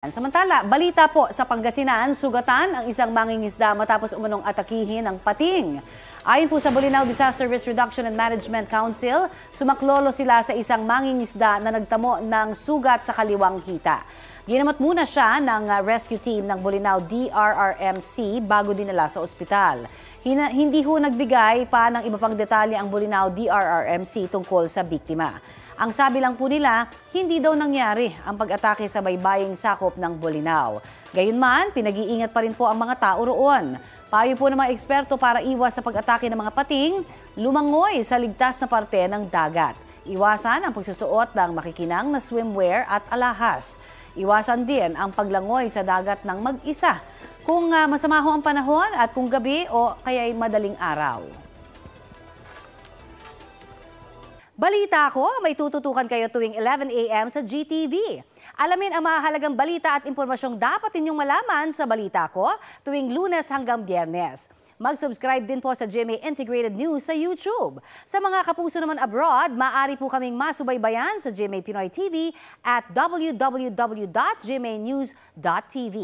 Samantala, balita po sa Pangasinan, sugatan ang isang mangingisda matapos umunong atakihin ng pating. Ayon po sa Bolinao Disaster Risk Reduction and Management Council, sumaklolo sila sa isang mangingisda na nagtamo ng sugat sa kaliwang hita. Ginamot muna siya ng rescue team ng Bolinao DRRMC bago dinala sa ospital. Hindi ho nagbigay pa ng iba pang detalye ang Bolinao DRRMC tungkol sa biktima. Ang sabi lang po nila, hindi daw nangyari ang pag-atake sa baybaying sakop ng Bolinao. Gayunman, pinag-iingat pa rin po ang mga tao roon. Payo po ng mga eksperto para iwas sa pag-atake ng mga pating, lumangoy sa ligtas na parte ng dagat. Iwasan ang pagsusuot ng makikinang na swimwear at alahas. Iwasan din ang paglangoy sa dagat ng mag-isa kung masama ho ang panahon at kung gabi o kaya'y madaling araw. Balita ko, may tututukan kayo tuwing 11 a.m. sa GTV. Alamin ang mahalagang balita at impormasyong dapat ninyong malaman sa Balita Ko tuwing Lunes hanggang Biyernes. Mag-subscribe din po sa GMA Integrated News sa YouTube. Sa mga kapuso naman abroad, maaari po kaming masubaybayan sa GMA Pinoy TV at www.gmanews.tv.